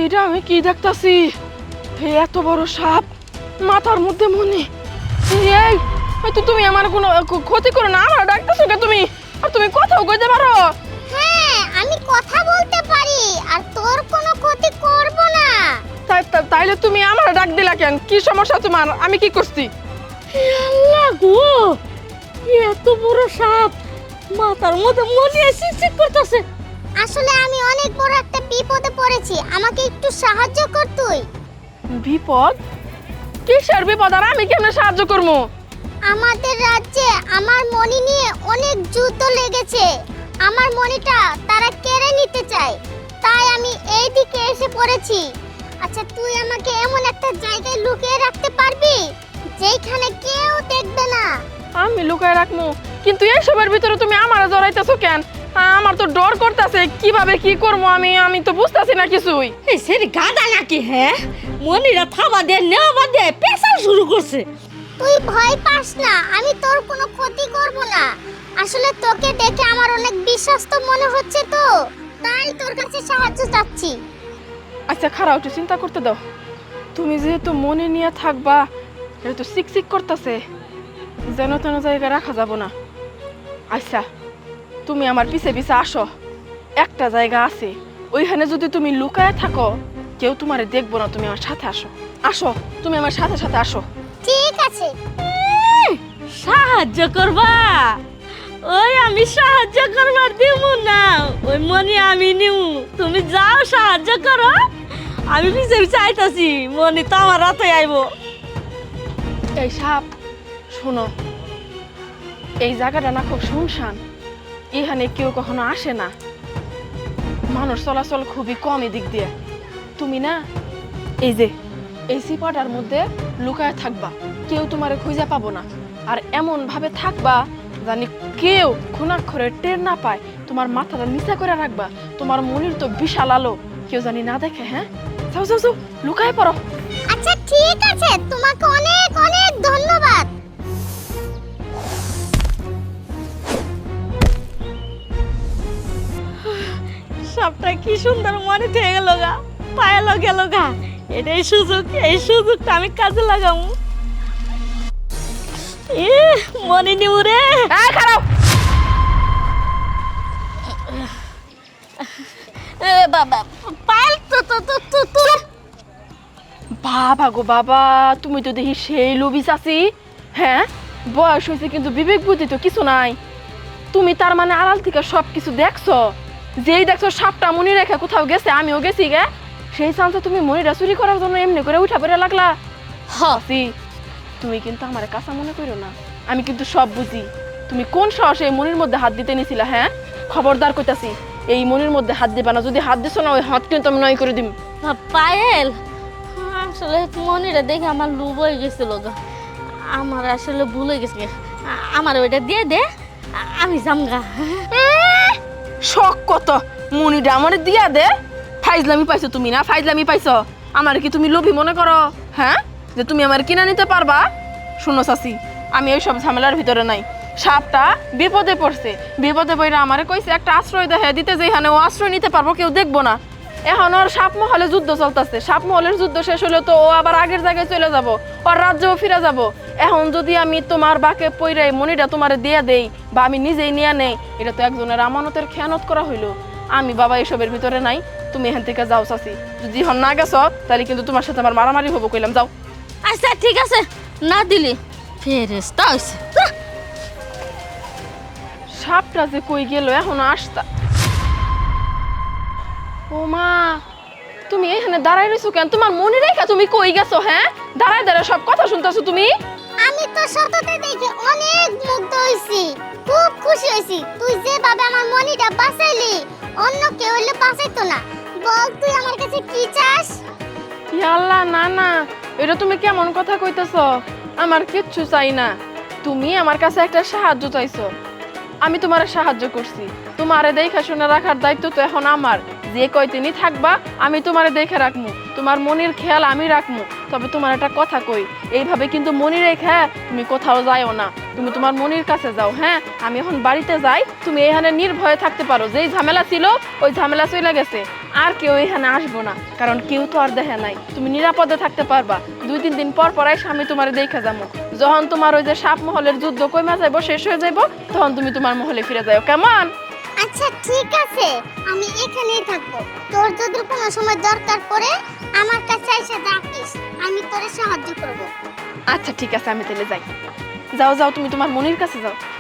এটা আমি কি দেখতাছি? এত বড় সাপ, মাথার মধ্যে মনি। এই হয়তো তুমি আমার কোনো ক্ষতি করো না, আমার ডাকতেছো কে তুমি? আর তুমি কথাও কইতে পারো? হ্যাঁ, আমি কথা বলতে পারি আর তোর কোনো ক্ষতি করব না। তাইলে তুমি আমার ডাক দিলা কেন? কি সমস্যা তোমার? আমি কি করছি? আল্লাহ গো, এত বড় সাপ, মাথার মধ্যে মনি চিকচিক করতেছে। আসলে আমি অনেক বড় একটা বিপদে পড়েছি, আমাকে একটু সাহায্য কর তুই। বিপদ? কিসের বিপদ? আর আমি কেমনে সাহায্য করবো? আমাদের রাজ্যে আমার মণি নিয়ে অনেক যুদ্ধ লেগেছে। আমার মণিটা তারা কেড়ে নিতে চায়, তাই আমি এইদিকে এসে পড়েছি। আচ্ছা, তুই আমাকে এমন একটা জায়গায় লুকিয়ে রাখতে পারবি যেখানে কেউ দেখবে না? আমি লুকায় রাখবো, কিন্তু এইসবের ভিতরে তুমি আমার জড়াইতেছো কেন? আমার তো ডর করতেছে, কিভাবে কি করবো আমি তো বুঝতেছি না কিছুই। এই সেরি গাদা নাকি? হ্যাঁ, মনিরা থাবা দিয়ে নেওয়া দিয়ে পেশাল শুরু করছে। তুই ভয় পাস না, আমি তোর কোনো ক্ষতি করব না। আসলে তোকে দেখে আমার অনেক বিশ্বস্ত মনে হচ্ছে, তো তাই তোর কাছে সাহায্য চাচ্ছি। আচ্ছা খারাপ, একটু চিন্তা করতে দাও। তুমি যেহেতু মনে নিয়ে থাকবা, এটা তো চিকচিক করতেছে, যেন তেন জায়গায় রাখা যাব না। আচ্ছা তুমি আমার পিছে পিছে আসো, একটা জায়গা আছে, ওইখানে যদি তুমি লুকায় থাকো কেউ তোমারে দেখবো না। তুমি আমার সাথে আসো, আসো, তুমি আমার সাথে সাথে আসো। ঠিক আছে। সাহায্য করবা? ওই আমি সাহায্য করবার দিব না, ওই মনি আমি নিউ। তুমি যাও, সাহায্য করো, আমি পিছে পিছে আইতাছি। মনি তো আমার রাতে আইব। এই সাপ, শোনো, এই জায়গাটা না খুব শুনশান, এখানে কেউ কখনো আসে না, মানুষ চলাচল খুবই কম এদিক দিয়ে। তুমি না এই যে এই সিপাটার মধ্যে লুকায় থাকবা, কেউ তোমারে খুঁজে পাবো না। আর এমন ভাবে থাকবা জানি কেউ খুনাক্ষরে টের না পায়। তোমার মাথাটা নিচে করে রাখবা, তোমার মনির তো বিশাল আলো, কেউ জানি না দেখে। হ্যাঁ, যাও যাও যাও, লুকায় পড়ো। আচ্ছা ঠিক আছে, তোমাকে অনেক অনেক ধন্যবাদ। সবটা কি সুন্দর মনে থেকে গেল গা, পায়ালো গেল গা। এটাই সুযোগ, এই সুযোগটা আমি কাজে লাগাবো। মনে নিউ রে। খারাপ, বাবা পায়েল তো তো তো তো তো বাবা গো বাবা, তুমি তো দেখি সেই লোভী চাচি। হ্যাঁ, বয়স হয়েছে কিন্তু বিবেক বুদ্ধি তো কিছু নাই। তুমি তার মানে আড়াল থেকে সব কিছু দেখছো, যেই দেখছো সাপটা মনি রেখে কোথাও গেছে, আমিও গেছি গে, সেই চান্সে তুমি মনিটা চুরি করার জন্য এমনি করে উঠা পড়ে লাগলা। হাসি, তুমি কিন্তু আমার কাছে মনে করো না, আমি কিন্তু সব বুঝি। তুমি কোন সাহসে এই মনির মধ্যে হাত দিতে নিছিলা? হ্যাঁ, খবরদার কইতাছি, এই মনির মধ্যে হাত দিবা না। যদি হাত দিছো না, ওই হাত কিন্তু আমি নয় করে দিম। পায়েল, আসলে মনিরা দেখে আমার লুভ হয়ে গেছিল গো। আমার আসলে ভুল হয়ে গেছে। আমার ওইটা দিয়ে দে, আমি জামগা। শখ কত, মনিটা আমার দিয়া দে? ফাইজলামি পাইছো তুমি না, ফাইজলামি পাইছো। আমার কি তুমি লোভী মনে করো? হ্যাঁ, যে তুমি আমার কিনা নিতে পারবা? শুনো চাচি, আমি ওই সব ঝামেলার ভিতরে নাই। সাপটা বিপদে পড়ছে, বিপদে পড়ে আমারে কইছে একটা আশ্রয় দেখে দিতে, যেখানে ও আশ্রয় নিতে পারবো, কেউ দেখবো না। এখন ওর সাপ মহলে যুদ্ধ চলতেছে, সাপ মহলের যুদ্ধ শেষ হলে তো ও আবার আগের জায়গায় চলে যাব, ওর রাজ্যেও ফিরে যাব। এখন যদি আমি তোমার বাকে পইরে মনিটা তোমারে দিয়ে দেই বা আমি নিজেই নিয়ে নেই, এটা তো একজনের আমানতের খেয়ানত করা হইলো। আমি বাবা এসবের ভিতরে নাই, তুমি এখান থেকে যাও চাচি। যদি হন না গেছো তাহলে কিন্তু তোমার সাথে আমার মারামারি হবো, কইলাম যাও। আচ্ছা ঠিক আছে, না দিলি ফেরেস্তা হইছে। সাপটা যে কই গেল, এখনো আসতা। ও মা, তুমি এখানে দাঁড়াই রইছো কেন? তোমার মনে রেখা তুমি কই গেছো? হ্যাঁ, দাঁড়ায় দাঁড়ায় সব কথা শুনতেছো তুমি? আমি তো সততা দেখে অনেক মুগ্ধ হইছি, খুব খুশি হইছি। তুই যেভাবে আমার মনিটা বাঁচাইলি, অন্য কেউ হইলে বাঁচাইতো না। বল, তুই আমার কাছে কি চাস? আল্লাহ, না না, এটা তুমি কেমন কথা কইতেছো? আমার কিচ্ছু চাই না। তুমি আমার কাছে একটা সাহায্য চাইছো, আমি তোমার সাহায্য করছি। তোমারে দেখা শুনে রাখার দায়িত্ব তো এখন আমার। যে কয়দিনই থাকবা আমি তোমারে দেখে রাখমু, তোমার মনির খেয়াল আমি রাখমু। তবে তোমার একটা কথা কই, এইভাবে কিন্তু মনি রেখে তুমি কোথাও যাইও না। তুমি তোমার মনির কাছে যাও। হ্যাঁ, আমি এখন বাড়িতে যাই, তুমি এখানে নির্ভয়ে থাকতে পারো। যেই ঝামেলা ছিল ওই ঝামেলা চলে গেছে। আর কেউ এখানে আসবো না, কারণ কেউ তো আর দেখে নাই। তুমি নিরাপদে থাকতে পারবা। 2-3 দিন পর পরাই স্বামী তোমার দেখে যাবো। যখন তোমার ওই যে সাপ মহলের যুদ্ধ কইমা যাইবো, শেষ হয়ে যাইবো, তখন তুমি তোমার মহলে ফিরে যাও, কেমন? আচ্ছা ঠিক আছে, আমি এখানেই থাকবো। তোর যদি কোনো সময় দরকার পড়ে আমার কাছে এসে ডাকিস, আমি তোরে সাহায্য করব। আচ্ছা ঠিক আছে, আমি তাহলে যাই। যাও যাও, তুমি তোমার মনির কাছে যাও।